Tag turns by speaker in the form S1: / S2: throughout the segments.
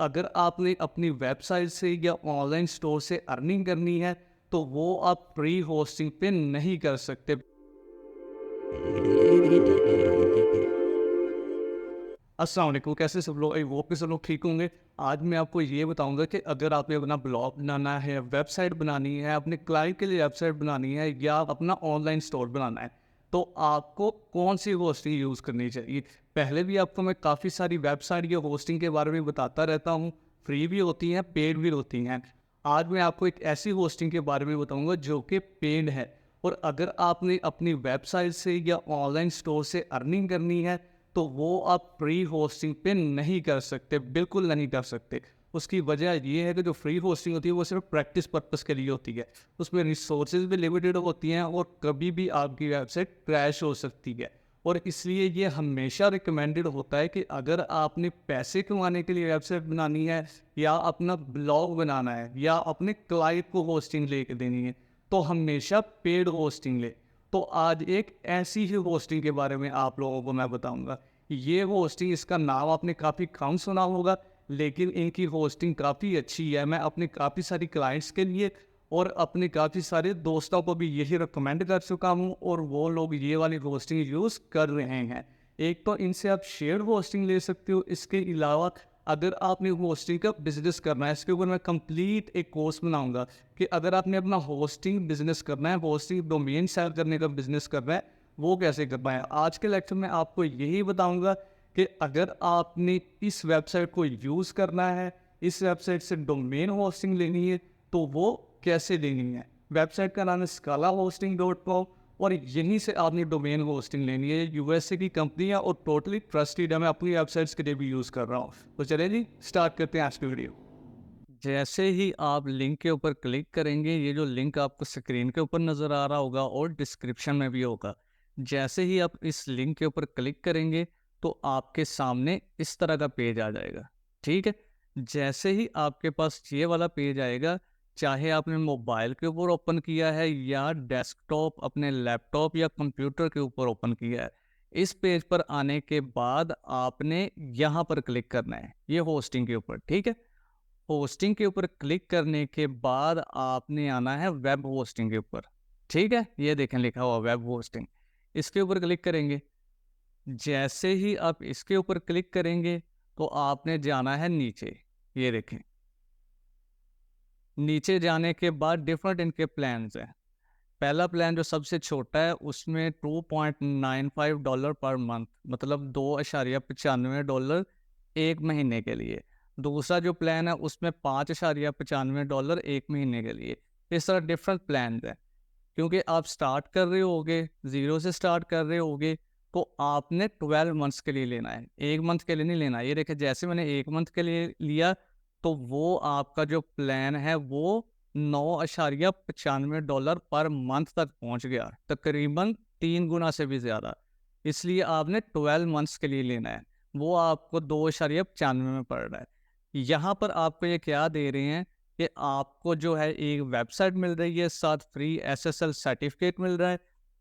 S1: और अगर आपने अपनी वेबसाइट से या ऑनलाइन स्टोर से अर्निंग करनी है तो वो आप फ्री होस्टिंग पे नहीं कर सकते। अस्सलाम वालेकुम, कैसे सब लोग? आई होप कि सब लोग ठीक होंगे। आज मैं आपको ये बताऊंगा कि अगर आपने अपना ब्लॉग बनाना है, वेबसाइट बनानी है, अपने क्लाइंट के लिए वेबसाइट बनानी है या अपना ऑनलाइन स्टोर बनाना है, तो आपको कौन सी होस्टिंग यूज़ करनी चाहिए। पहले भी आपको मैं काफ़ी सारी वेबसाइट या होस्टिंग के बारे में बताता रहता हूँ, फ्री भी होती हैं, पेड भी होती हैं। आज मैं आपको एक ऐसी होस्टिंग के बारे में बताऊँगा जो कि पेड है, और अगर आपने अपनी वेबसाइट से या ऑनलाइन स्टोर से अर्निंग करनी है तो वो आप फ्री होस्टिंग पे नहीं कर सकते, बिल्कुल नहीं कर सकते। उसकी वजह ये है कि जो फ्री होस्टिंग होती है वो सिर्फ प्रैक्टिस पर्पस के लिए होती है। उसमें रिसोर्सेज भी लिमिटेड होती हैं और कभी भी आपकी वेबसाइट क्रैश हो सकती है। और इसलिए ये हमेशा रिकमेंडेड होता है कि अगर आपने पैसे कमाने के लिए वेबसाइट बनानी है या अपना ब्लॉग बनाना है या अपने क्लाइंट को होस्टिंग लेके देनी है तो हमेशा पेड होस्टिंग ले। तो आज एक ऐसी ही होस्टिंग के बारे में आप लोगों को मैं बताऊंगा। ये होस्टिंग, इसका नाम आपने काफ़ी कम सुना होगा, लेकिन इनकी होस्टिंग काफ़ी अच्छी है। मैं अपने काफ़ी सारी क्लाइंट्स के लिए और अपने काफ़ी सारे दोस्तों को भी यही रिकमेंड कर चुका हूँ और वो लोग ये वाली होस्टिंग यूज़ कर रहे हैं। एक तो इनसे आप शेयर होस्टिंग ले सकते हो। इसके अलावा अगर आपने होस्टिंग का बिजनेस करना है, इसके ऊपर मैं कंप्लीट एक कोर्स बनाऊंगा कि अगर आपने अपना होस्टिंग बिजनेस करना है, होस्टिंग डोमेन सेल करने का बिजनेस करना है, वो कैसे करना है। आज के लेक्चर में आपको यही बताऊंगा कि अगर आपने इस वेबसाइट को यूज़ करना है, इस वेबसाइट से डोमेन होस्टिंग लेनी है तो वो कैसे लेनी है। वेबसाइट का नाम है scalahosting.com और यहीं से आपने डोमेन होस्टिंग लेनी है। यूएसए की कंपनी है और टोटली ट्रस्टेड है। मैं अपनी वेबसाइट्स के लिए भी यूज़ कर रहा हूँ। तो चलिए जी, स्टार्ट करते हैं आज की वीडियो। जैसे ही आप लिंक के ऊपर क्लिक करेंगे, ये जो लिंक आपको स्क्रीन के ऊपर नज़र आ रहा होगा और डिस्क्रिप्शन में भी होगा, जैसे ही आप इस लिंक के ऊपर क्लिक करेंगे तो आपके सामने इस तरह का पेज आ जाएगा। ठीक है, जैसे ही आपके पास ये वाला पेज आएगा, चाहे आपने मोबाइल के ऊपर ओपन किया है या डेस्कटॉप अपने लैपटॉप या कंप्यूटर के ऊपर ओपन किया है, इस पेज पर आने के बाद आपने यहाँ पर क्लिक करना है, ये होस्टिंग के ऊपर। ठीक है, होस्टिंग के ऊपर क्लिक करने के बाद आपने आना है वेब होस्टिंग के ऊपर। ठीक है, ये देखें लिखा हुआ वेब होस्टिंग, इसके ऊपर क्लिक करेंगे। जैसे ही आप इसके ऊपर क्लिक करेंगे तो आपने जाना है नीचे। ये देखें, नीचे जाने के बाद डिफरेंट इनके प्लान्स हैं। पहला प्लान जो सबसे छोटा है उसमें $2.95 पर मंथ, मतलब $2.95 एक महीने के लिए। दूसरा जो प्लान है उसमें $5.95 एक महीने के लिए। इस तरह डिफरेंट प्लान है। क्योंकि आप स्टार्ट कर रहे होगे, ज़ीरो से स्टार्ट कर रहे होगे, तो आपने 12 मंथ्स के लिए लेना है, एक मंथ के लिए नहीं लेना। ये देखिए, जैसे मैंने एक मंथ के लिए लिया तो वो आपका जो प्लान है वो $9.95 पर मंथ तक पहुंच गया, तकरीबन 3 गुना से भी ज़्यादा। इसलिए आपने 12 मंथ्स के लिए लेना है, वो आपको 2.95 में पड़ रहा है। यहाँ पर आपको ये क्या दे रहे हैं कि आपको जो है एक वेबसाइट मिल रही है, साथ फ्री एसएसएल सर्टिफिकेट मिल रहा है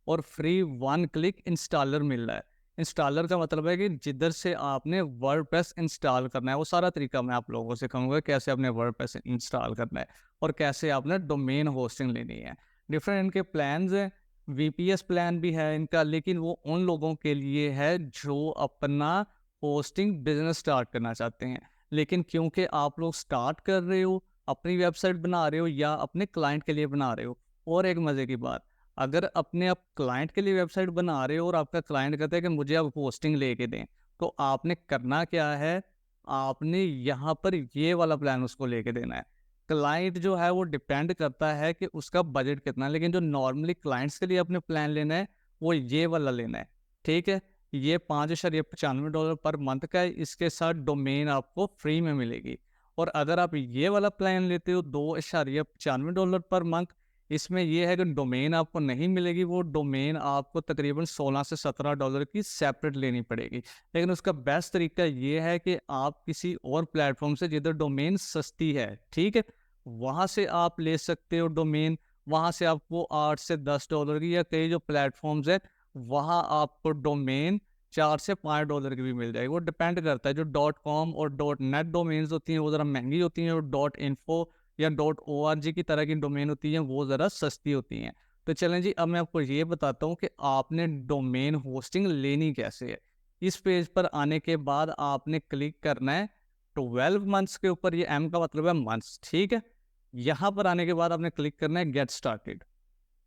S1: और फ्री 1 क्लिक इंस्टॉलर मिल रहा है। इंस्टॉलर का मतलब है कि जिधर से आपने वर्डप्रेस इंस्टॉल करना है, वो सारा तरीका मैं आप लोगों को सिखाऊंगा कैसे आपने वर्डप्रेस इंस्टॉल करना है और कैसे आपने डोमेन होस्टिंग लेनी है। डिफरेंट इनके प्लान्स हैं, वीपीएस प्लान भी है इनका, लेकिन वो उन लोगों के लिए है जो अपना होस्टिंग बिजनेस स्टार्ट करना चाहते हैं। लेकिन क्योंकि आप लोग स्टार्ट कर रहे हो, अपनी वेबसाइट बना रहे हो या अपने क्लाइंट के लिए बना रहे हो, और एक मज़े की बात, अगर अपने आप क्लाइंट के लिए वेबसाइट बना रहे हो और आपका क्लाइंट कहता है कि मुझे आप होस्टिंग लेके दें, तो आपने करना क्या है, आपने यहाँ पर ये वाला प्लान उसको लेके देना है। क्लाइंट जो है वो डिपेंड करता है कि उसका बजट कितना है, लेकिन जो नॉर्मली क्लाइंट्स के लिए अपने प्लान लेना है वो ये वाला लेना है। ठीक है, ये $5.95 पर मंथ का है, इसके साथ डोमेन आपको फ्री में मिलेगी। और अगर आप ये वाला प्लान लेते हो $2.95 पर मंथ, इसमें यह है कि डोमेन आपको नहीं मिलेगी, वो डोमेन आपको तकरीबन $16 से $17 की सेपरेट लेनी पड़ेगी। लेकिन उसका बेस्ट तरीका ये है कि आप किसी और प्लेटफॉर्म से जिधर डोमेन सस्ती है, ठीक है, वहाँ से आप ले सकते हो डोमेन। वहाँ से आपको $8 से $10 की, या कई जो प्लेटफॉर्म्स है वहाँ आपको डोमेन 4 से $5 की भी मिल जाएगी। वो डिपेंड करता है, जो .com और .net डोमेन्स होती हैं वो ज़रा महंगी होती हैं, और .info या .org की तरह की डोमेन होती हैं वो ज़रा सस्ती होती हैं। तो चलें जी, अब मैं आपको ये बताता हूँ कि आपने डोमेन होस्टिंग लेनी कैसे है। इस पेज पर आने के बाद आपने क्लिक करना है 12 मंथ्स के ऊपर, ये M का मतलब है मंथ्स, ठीक है। यहाँ पर आने के बाद आपने क्लिक करना है गेट स्टार्टेड।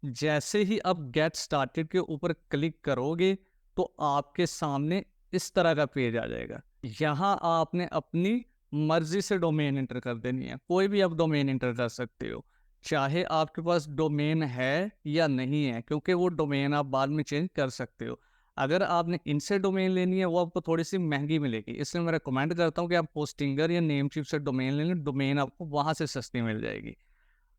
S1: जैसे ही आप गेट स्टार्टेड के ऊपर क्लिक करोगे तो आपके सामने इस तरह का पेज आ जाएगा। यहाँ आपने अपनी मर्जी से डोमेन एंटर कर देनी है, कोई भी आप डोमेन एंटर कर सकते हो, चाहे आपके पास डोमेन है या नहीं है, क्योंकि वो डोमेन आप बाद में चेंज कर सकते हो। अगर आपने इनसे डोमेन लेनी है वो आपको थोड़ी सी महंगी मिलेगी, इसलिए मैं रिकमेंड करता हूँ कि आप होस्टिंगर या नेमचीफ से डोमेन ले लें, डोमेन आपको वहाँ से सस्ती मिल जाएगी।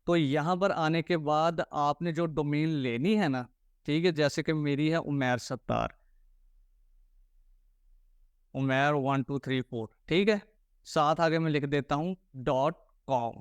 S1: तो यहाँ पर आने के बाद आपने जो डोमेन लेनी है ना, ठीक है, जैसे कि मेरी है उमैर सत्तार, उमैर 1234, ठीक है। साथ आगे मैं लिख देता हूँ .com।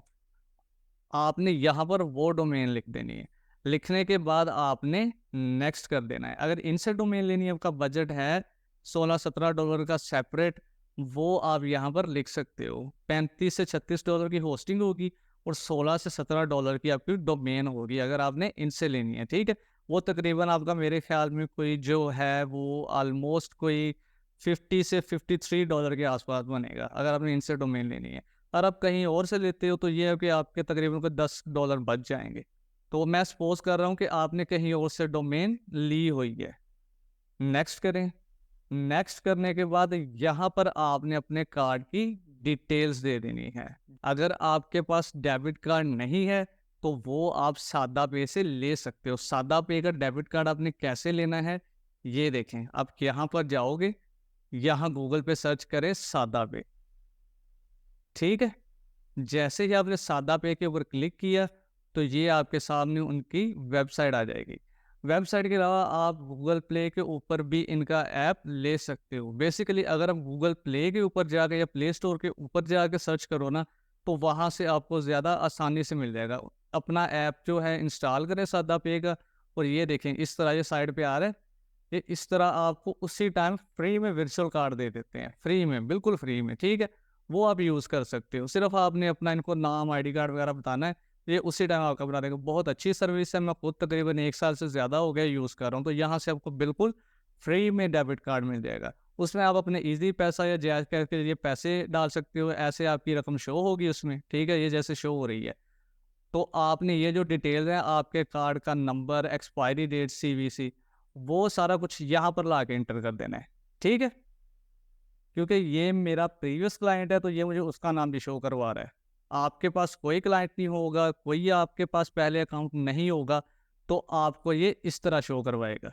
S1: आपने यहाँ पर वो डोमेन लिख देनी है। लिखने के बाद आपने नेक्स्ट कर देना है। अगर इनसे डोमेन लेनी है, आपका बजट है $16-17 का सेपरेट, वो आप यहाँ पर लिख सकते हो। $35 से $36 की होस्टिंग होगी और $16 से $17 की आपकी डोमेन होगी, अगर आपने इनसे लेनी है, ठीक है। वो तकरीबन आपका मेरे ख्याल में कोई जो है वो ऑलमोस्ट कोई $50 से $53 के आसपास बनेगा, अगर आपने इनसे डोमेन लेनी है। और आप कहीं और से लेते हो तो ये है कि आपके तकरीबन कोई $10 बच जाएंगे। तो मैं सपोज कर रहा हूँ कि आपने कहीं और से डोमेन ली हुई है। नेक्स्ट करें। नेक्स्ट करने के बाद यहाँ पर आपने अपने कार्ड की डिटेल्स दे देनी है। अगर आपके पास डेबिट कार्ड नहीं है तो वो आप सादा पे से ले सकते हो। सादा पे का डेबिट कार्ड आपने कैसे लेना है ये देखें। आप यहाँ पर जाओगे, यहाँ गूगल पे सर्च करें सादा पे, ठीक है। जैसे ही आपने सादा पे के ऊपर क्लिक किया तो ये आपके सामने उनकी वेबसाइट आ जाएगी। वेबसाइट के अलावा आप गूगल प्ले के ऊपर भी इनका ऐप ले सकते हो। बेसिकली अगर आप गूगल प्ले के ऊपर जाकर या प्ले स्टोर के ऊपर जाकर सर्च करो ना, तो वहाँ से आपको ज़्यादा आसानी से मिल जाएगा। अपना ऐप जो है इंस्टॉल करें सादा पे का, और ये देखें इस तरह ये साइड पे आ रहा है। ये इस तरह आपको उसी टाइम फ्री में वर्चुअल कार्ड दे देते हैं, फ्री में, बिल्कुल फ्री में, ठीक है। वो आप यूज़ कर सकते हो। सिर्फ आपने अपना इनको नाम, आईडी कार्ड वगैरह बताना है, ये उसी टाइम आपका बना देगा। बहुत अच्छी सर्विस है, मैं खुद तकरीबन 1 साल से ज़्यादा हो गया यूज़ कर रहा हूँ। तो यहाँ से आपको बिल्कुल फ्री में डेबिट कार्ड मिल जाएगा। उसमें आप अपने ईज़ी पैसा या जायज़ कैश के लिए पैसे डाल सकते हो, ऐसे आपकी रकम शो होगी उसमें, ठीक है, ये जैसे शो हो रही है। तो आपने ये जो डिटेल्स हैं, आपके कार्ड का नंबर, एक्सपायरी डेट, सीवीसी, वो सारा कुछ यहाँ पर ला के एंटर कर देना है, ठीक है। क्योंकि ये मेरा प्रीवियस क्लाइंट है तो ये मुझे उसका नाम भी शो करवा रहा है। आपके पास कोई क्लाइंट नहीं होगा, कोई आपके पास पहले अकाउंट नहीं होगा, तो आपको ये इस तरह शो करवाएगा।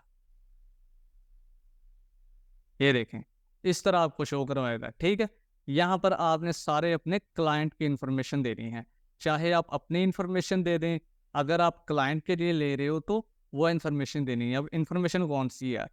S1: ये देखें, इस तरह आपको शो करवाएगा, ठीक है। यहाँ पर आपने सारे अपने क्लाइंट की इंफॉर्मेशन देनी है, चाहे आप अपनी इंफॉर्मेशन दे दें, अगर आप क्लाइंट के लिए ले रहे हो तो वो इंफॉर्मेशन देनी है। अब इंफॉर्मेशन कौन सी है,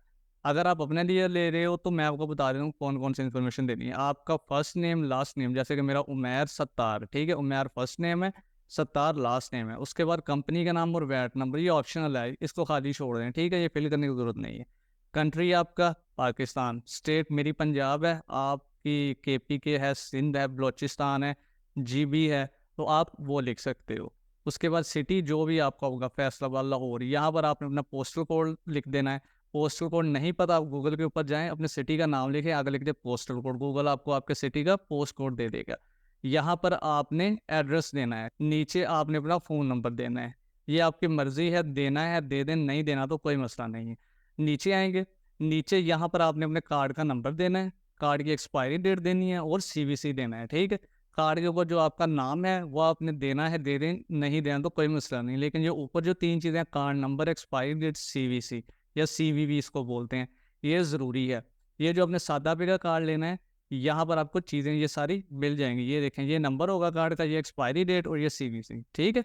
S1: अगर आप अपने लिए ले रहे हो तो मैं आपको बता रहा हूँ कौन कौन सी इंफॉर्मेशन देनी है। आपका फर्स्ट नेम, लास्ट नेम, जैसे कि मेरा उमैर सत्तार, ठीक है, उमैर फर्स्ट नेम है, सत्तार लास्ट नेम है। उसके बाद कंपनी का नाम और वैट नंबर, ये ऑप्शनल है, इसको खाली छोड़ दें, ठीक है, ये फिल करने की जरूरत नहीं है। कंट्री आपका पाकिस्तान, स्टेट मेरी पंजाब है, आपकी केपी के है, सिंध है, बलोचिस्तान है, जीबी है, तो आप वो लिख सकते हो। उसके बाद सिटी जो भी आपका होगा, फैसलाबाद, लाहौर, यहाँ पर आपने अपना पोस्टल कोड लिख देना है। पोस्टल कोड नहीं पता, आप गूगल के ऊपर जाएं, अपने सिटी का नाम लिखें, आगे लिख दे पोस्टल कोड, गूगल आपको आपके सिटी का पोस्ट कोड दे देगा। यहाँ पर आपने एड्रेस देना है, नीचे आपने अपना फ़ोन नंबर देना है। ये आपकी मर्ज़ी है, देना है दे दें, नहीं देना तो कोई मसला नहीं है। नीचे आएंगे, नीचे यहाँ पर आपने अपने कार्ड का नंबर देना है, कार्ड की एक्सपायरी डेट देनी है और सीवीसी देना है, ठीक है। कार्ड के ऊपर जो आपका नाम है वो आपने देना है, दे दें, नहीं देना तो कोई मसला नहीं। लेकिन जो ऊपर जो 3 चीज़ें, card number, expiry date, CVC या सीवीवी इसको बोलते हैं, ये ज़रूरी है। ये जो आपने सादा पे का कार्ड लेना है, यहाँ पर आपको चीज़ें ये सारी मिल जाएंगी। ये देखें, ये नंबर होगा कार्ड का, ये एक्सपायरी डेट और ये सीवीसी, ठीक है।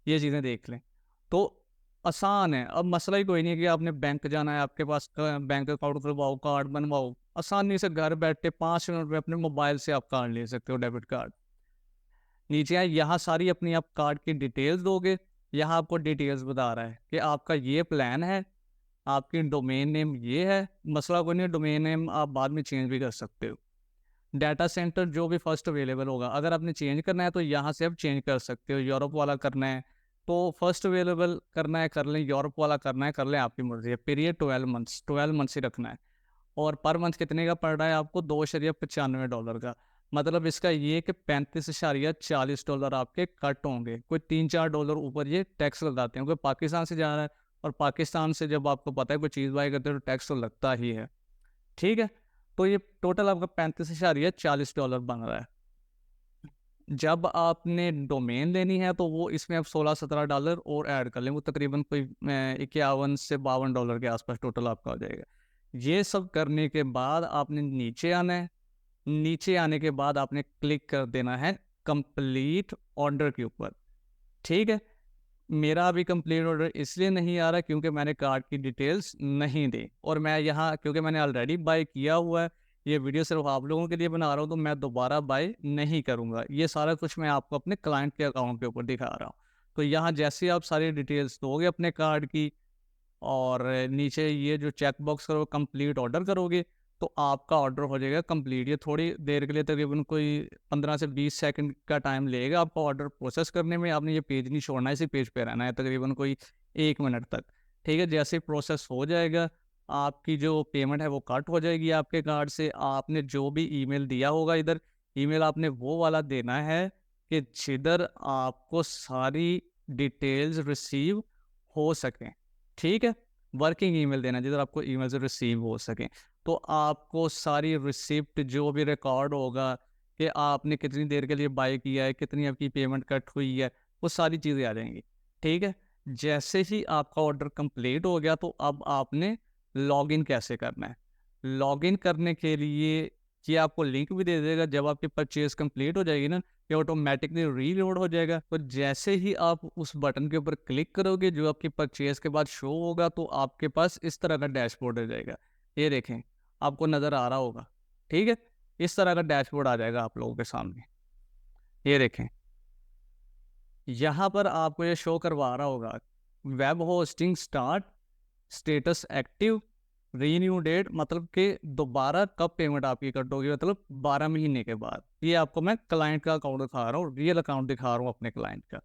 S1: ये चीज़ें देख लें तो आसान है। अब मसला ही कोई नहीं है कि आपने बैंक जाना है, आपके पास बैंक अकाउंट खुलवाओ, कार्ड बनवाओ, आसानी से घर बैठे 5 मिनट में अपने मोबाइल से आप कार्ड ले सकते हो, डेबिट कार्ड। नीचे आए, यहाँ सारी अपनी आप कार्ड की डिटेल्स दोगे। यहाँ आपको डिटेल्स बता रहा है कि आपका ये प्लान है, आपकी डोमेन नेम ये है, मसला कोई नहीं, डोमेन नेम आप बाद में चेंज भी कर सकते हो। डाटा सेंटर जो भी फर्स्ट अवेलेबल होगा, अगर आपने चेंज करना है तो यहाँ से आप चेंज कर सकते हो। यूरोप वाला करना है तो फर्स्ट अवेलेबल करना है कर लें, यूरोप वाला करना है कर लें, आपकी मर्जी है। पीरियड 12 मंथ्स, 12 मंथ्स ही रखना है। और पर मंथ कितने का पड़ रहा है आपको? $2.95 का। मतलब इसका ये कि $35.40 आपके कट होंगे। कोई $3-4 ऊपर ये टैक्स लगाते हैं, क्योंकि पाकिस्तान से जा रहा है, और पाकिस्तान से जब आपको पता है कोई चीज़ बाई करते हो तो टैक्स तो लगता ही है। ठीक है, तो ये टोटल आपका $35.40 बन रहा है। जब आपने डोमेन लेनी है तो वो इसमें आप $16-17 और ऐड कर लें, वो तकरीबन कोई 51 से $52 के आसपास टोटल आपका हो जाएगा। ये सब करने के बाद आपने नीचे आना है। नीचे आने के बाद आपने क्लिक कर देना है कंप्लीट ऑर्डर के ऊपर। ठीक है, मेरा अभी कंप्लीट ऑर्डर इसलिए नहीं आ रहा क्योंकि मैंने कार्ड की डिटेल्स नहीं दी, और मैं यहाँ क्योंकि मैंने ऑलरेडी बाय किया हुआ है, ये वीडियो सिर्फ आप लोगों के लिए बना रहा हूँ, तो मैं दोबारा बाय नहीं करूँगा। ये सारा कुछ मैं आपको अपने क्लाइंट के अकाउंट के ऊपर दिखा रहा हूँ। तो यहाँ जैसे आप सारी डिटेल्स दोगे अपने कार्ड की, और नीचे ये जो चेक बॉक्स करो कंप्लीट ऑर्डर करोगे, तो आपका ऑर्डर हो जाएगा कंप्लीट। ये थोड़ी देर के लिए, तकरीबन कोई 15 से 20 सेकंड का टाइम लगेगा आपका ऑर्डर प्रोसेस करने में। आपने ये पेज नहीं छोड़ना है, इसी पेज पे रहना है तकरीबन कोई 1 मिनट तक। ठीक है, जैसे प्रोसेस हो जाएगा आपकी जो पेमेंट है वो कट हो जाएगी आपके कार्ड से। आपने जो भी ईमेल दिया होगा इधर, ईमेल आपने वो वाला देना है कि जिधर आपको सारी डिटेल्स रिसीव हो सकें। ठीक है, वर्किंग ईमेल देना जिधर आपको ईमेल से रिसीव हो सके। तो आपको सारी रिसिप्ट जो भी रिकॉर्ड होगा कि आपने कितनी देर के लिए बाय किया है, कितनी आपकी पेमेंट कट हुई है, वो सारी चीज़ें आ जाएंगी। ठीक है, जैसे ही आपका ऑर्डर कंप्लीट हो गया तो अब आपने लॉगिन कैसे करना है। लॉगिन करने के लिए ये आपको लिंक भी दे देगा। जब आपकी परचेज कंप्लीट हो जाएगी ना, ये ऑटोमेटिकली रीलोड हो जाएगा। तो जैसे ही आप उस बटन के ऊपर क्लिक करोगे, जो आपकी परचेज के बाद शो होगा, तो आपके पास इस तरह का डैशबोर्ड आ जाएगा। ये देखें, आपको नज़र आ रहा होगा। ठीक है, इस तरह का डैशबोर्ड आ जाएगा आप लोगों के सामने। ये देखें, यहाँ पर आपको ये शो करवा रहा होगा web hosting start, status active, renew date, मतलब कि दोबारा कब पेमेंट आपकी कट होगी, मतलब 12 महीने के बाद। ये आपको मैं क्लाइंट का अकाउंट दिखा रहा हूँ, रियल अकाउंट दिखा रहा हूँ अपने क्लाइंट का।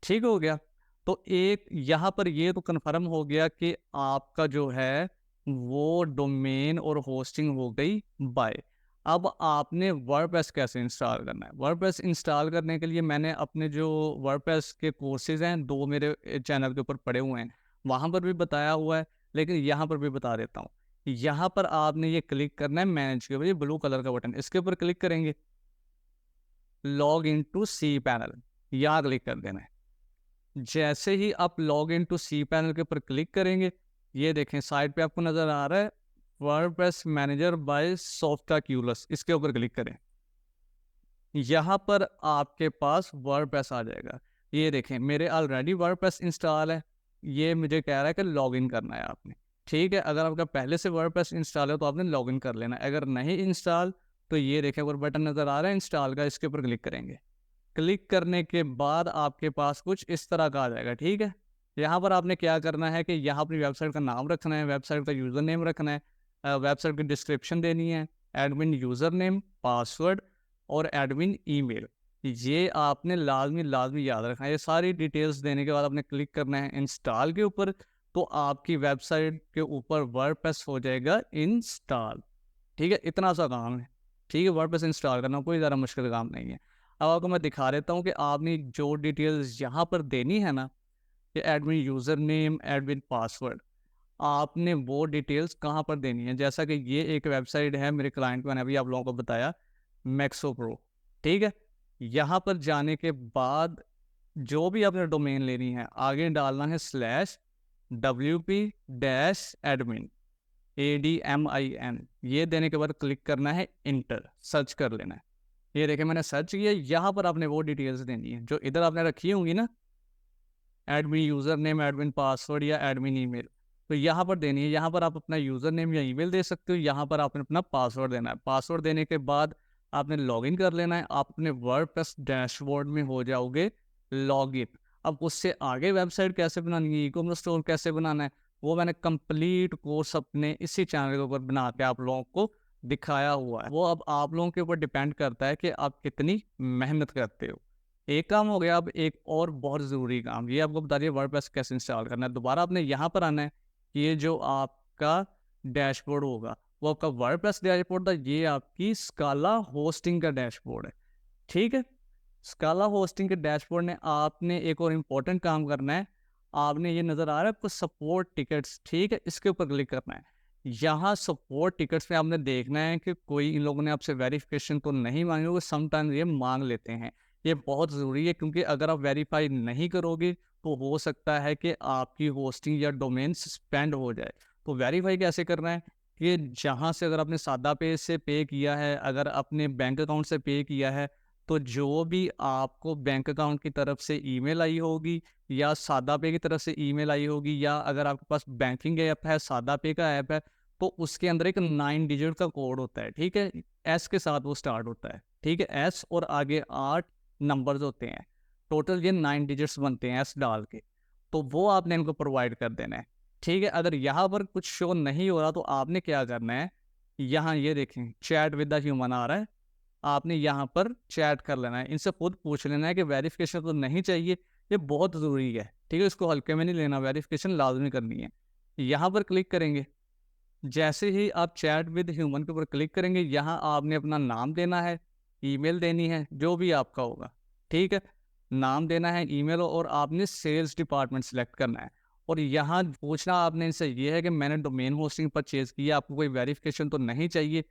S1: ठीक हो गया। तो एक यहाँ पर ये तो कन्फर्म हो गया कि आपका जो है वो डोमेन और होस्टिंग हो गई बाय। अब आपने वर्डप्रेस कैसे इंस्टॉल करना है? वर्डप्रेस इंस्टॉल करने के लिए मैंने अपने जो वर्डप्रेस के कोर्सेज हैं 2 मेरे चैनल के ऊपर पड़े हुए हैं, वहाँ पर भी बताया हुआ है, लेकिन यहाँ पर भी बता देता हूँ। यहाँ पर आपने ये क्लिक करना है मैनेज के ऊपर, ये ब्लू कलर का बटन, इसके ऊपर क्लिक करेंगे। Log in to cPanel, यहाँ क्लिक कर देना है। जैसे ही आप log in to cPanel के ऊपर क्लिक करेंगे, ये देखें साइड पे आपको नजर आ रहा है वर्डप्रेस मैनेजर बाय सॉफ्टक्यूलस, इसके ऊपर क्लिक करें। यहाँ पर आपके पास वर्डप्रेस आ जाएगा। ये देखें मेरे ऑलरेडी वर्डप्रेस इंस्टॉल है, ये मुझे कह रहा है कि लॉगिन करना है आपने। ठीक है, अगर आपका पहले से वर्डप्रेस इंस्टॉल है तो आपने लॉगिन कर लेना है। अगर नहीं इंस्टॉल तो ये देखें ऊपर बटन नज़र आ रहा है इंस्टॉल का, इसके ऊपर क्लिक करेंगे। क्लिक करने के बाद आपके पास कुछ इस तरह का आ जाएगा। ठीक है, यहाँ पर आपने क्या करना है कि यहाँ अपनी वेबसाइट का नाम रखना है, वेबसाइट का यूज़र नेम रखना है, वेबसाइट की डिस्क्रिप्शन देनी है, एडमिन यूज़र नेम, पासवर्ड और एडमिन ईमेल। ये आपने लाजमी याद रखना है। ये सारी डिटेल्स देने के बाद आपने क्लिक करना है इंस्टॉल के ऊपर, तो आपकी वेबसाइट के ऊपर वर्डप्रेस हो जाएगा इंस्टॉल। ठीक है, इतना सा काम है। ठीक है, वर्डप्रेस इंस्टॉल करना कोई ज़्यादा मुश्किल काम नहीं है। अब आपको मैं दिखा देता हूँ कि आपने जो डिटेल्स यहाँ पर देनी है ना, कि admin user name, admin password, आपने वो डिटेल्स कहाँ पर देनी है। जैसा कि ये एक वेबसाइट है मेरे क्लाइंट को, मैंने अभी आप लोगों को बताया, मैक्सो प्रो। ठीक है, यहाँ पर जाने के बाद जो भी आपने डोमेन लेनी है, आगे डालना है /wp-admin, ADMIN। ये देने के बाद क्लिक करना है इंटर, सर्च कर लेना है। ये देखें मैंने सर्च किया। यहाँ पर आपने वो डिटेल्स देनी है जो इधर आपने रखी होंगी ना, admin user name, admin password या एडमिन ईमेल, तो यहाँ पर देनी है। यहाँ पर आप अपना यूज़र नेम या ईमेल दे सकते हो, यहाँ पर आपने अपना पासवर्ड देना है। पासवर्ड देने के बाद आपने लॉगिन कर लेना है। आप अपने वर्डप्रेस डैशबोर्ड में हो जाओगे लॉगिन। अब उससे आगे वेबसाइट कैसे बनानी है, ई कॉमर्स स्टोर कैसे बनाना है, वो मैंने कंप्लीट कोर्स अपने इसी चैनल के ऊपर बना के आप लोगों को दिखाया हुआ है। वो अब आप लोगों के ऊपर डिपेंड करता है कि आप कितनी मेहनत करते हो। एक काम हो गया, अब एक और बहुत ज़रूरी काम, ये आपको बता दिया वर्डप्रेस कैसे इंस्टॉल करना है। दोबारा आपने यहाँ पर आना है, ये जो आपका डैशबोर्ड होगा, वो आपका वर्डप्रेस डैशबोर्ड था, ये आपकी स्काला होस्टिंग का डैशबोर्ड है, ठीक है? स्काला होस्टिंग के डैशबोर्ड ने आपने एक और इम्पोर्टेंट काम करना है। आपने ये नज़र आ रहा है आपको सपोर्ट टिकट्स, ठीक है? इसके ऊपर क्लिक करना है। यहाँ सपोर्ट टिकट्स में आपने देखना है कि कोई इन लोगों ने आपसे वेरिफिकेशन तो नहीं मांगी होगी, समटाइम्स ये मांग लेते हैं। ये बहुत ज़रूरी है क्योंकि अगर आप वेरीफाई नहीं करोगे तो हो सकता है कि आपकी होस्टिंग या डोमेन सस्पेंड हो जाए। तो वेरीफाई कैसे करना है कि जहाँ से अगर आपने सादा पे से पे किया है, अगर अपने बैंक अकाउंट से पे किया है, तो जो भी आपको बैंक अकाउंट की तरफ से ईमेल आई होगी या सादा पे की तरफ से ईमेल आई होगी, या अगर आपके पास बैंकिंग ऐप है, सादा पे का ऐप है, तो उसके अंदर एक 9 डिजिट का कोड होता है, ठीक है? एस के साथ वो स्टार्ट होता है, ठीक है? एस और आगे 8 नंबर्स होते हैं। टोटल ये 9 डिजिट्स बनते हैं एस डाल के। तो वो आपने इनको प्रोवाइड कर देना है, ठीक है? अगर यहाँ पर कुछ शो नहीं हो रहा तो आपने क्या करना है, यहाँ ये देखें चैट विद द ह्यूमन आ रहा है, आपने यहाँ पर चैट कर लेना है। इनसे खुद पूछ लेना है कि वेरिफिकेशन तो नहीं चाहिए, ये बहुत ज़रूरी है, ठीक है? इसको हल्के में नहीं लेना, वेरिफिकेशन लाज़मी करनी है। यहाँ पर क्लिक करेंगे, जैसे ही आप चैट विद ह्यूमन के ऊपर क्लिक करेंगे, यहाँ आपने अपना नाम देना है, ईमेल देनी है, जो भी आपका होगा, ठीक है? नाम देना है, ईमेल, और आपने सेल्स डिपार्टमेंट सेलेक्ट करना है। और यहाँ पूछना आपने इनसे ये है कि मैंने डोमेन होस्टिंग परचेज़ किया, आपको कोई वेरिफिकेशन तो नहीं चाहिए,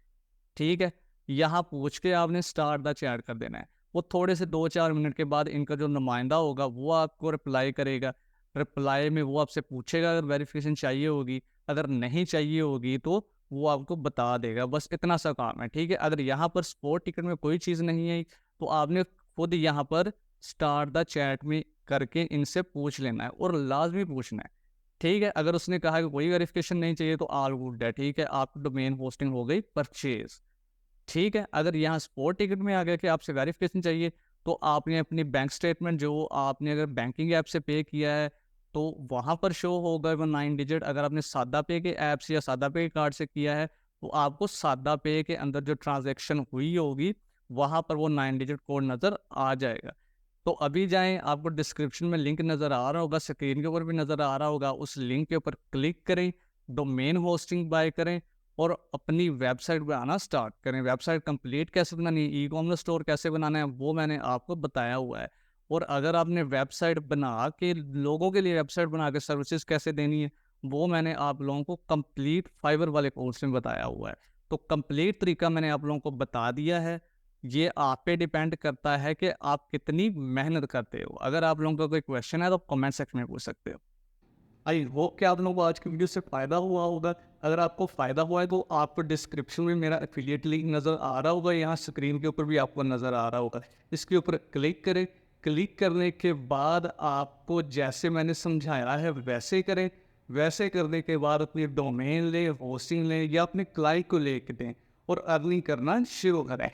S1: ठीक है? यहाँ पूछ के आपने स्टार्ट द चैट कर देना है। वो थोड़े से 2-4 मिनट के बाद इनका जो नुमाइंदा होगा वो आपको रिप्लाई करेगा। रिप्लाई में वो आपसे पूछेगा अगर वेरिफिकेशन चाहिए होगी, अगर नहीं चाहिए होगी तो वो आपको बता देगा। बस इतना सा काम है, ठीक है? अगर यहाँ पर स्पॉट टिकट में कोई चीज़ नहीं आई तो आपने खुद यहाँ पर स्टार्ट द चैट में करके इनसे पूछ लेना है, और लाज़मी पूछना है, ठीक है? अगर उसने कहा कि कोई वेरिफिकेशन नहीं चाहिए तो ऑल गुड है, ठीक है? आपकी डोमेन होस्टिंग हो गई परचेज़। ठीक है, अगर यहाँ स्पॉट टिकट में आ गया कि आपसे वेरिफिकेशन चाहिए, तो आपने अपनी बैंक स्टेटमेंट जो आपने अगर बैंकिंग ऐप से पे किया है, तो वहाँ पर शो होगा वो 9 डिजिट। अगर आपने सादा पे के ऐप से या सादा पे के कार्ड से किया है, तो आपको सादा पे के अंदर जो ट्रांजैक्शन हुई होगी, वहाँ पर वो 9 डिजिट कोड नज़र आ जाएगा। तो अभी जाएँ, आपको डिस्क्रिप्शन में लिंक नज़र आ रहा होगा, स्क्रीन के ऊपर भी नज़र आ रहा होगा, उस लिंक के ऊपर क्लिक करें, डोमेन होस्टिंग बाय करें और अपनी वेबसाइट बनाना स्टार्ट करें। वेबसाइट कंप्लीट कैसे बनानी है, ई कॉमर्स स्टोर कैसे बनाना है, वो मैंने आपको बताया हुआ है। और अगर आपने वेबसाइट बना के लोगों के लिए वेबसाइट बना के सर्विसेज कैसे देनी है, वो मैंने आप लोगों को कंप्लीट फाइवर वाले कोर्स में बताया हुआ है। तो कंप्लीट तरीका मैंने आप लोगों को बता दिया है। ये आप पे डिपेंड करता है कि आप कितनी मेहनत करते हो। अगर आप लोगों का कोई क्वेश्चन है तो कमेंट सेक्शन में पूछ सकते हो। आई होप कि आप लोगों को आज की वीडियो से फ़ायदा हुआ होगा। अगर आपको फ़ायदा हुआ है तो आपको डिस्क्रिप्शन में मेरा एफिलिएट लिंक नज़र आ रहा होगा, यहाँ स्क्रीन के ऊपर भी आपको नज़र आ रहा होगा। इसके ऊपर क्लिक करें। क्लिक करने के बाद आपको जैसे मैंने समझाया है वैसे करें। वैसे करने के बाद अपनी डोमेन लें, होस्टिंग लें या अपने क्लाइंट को लेके दें और अर्निंग करना शुरू करें।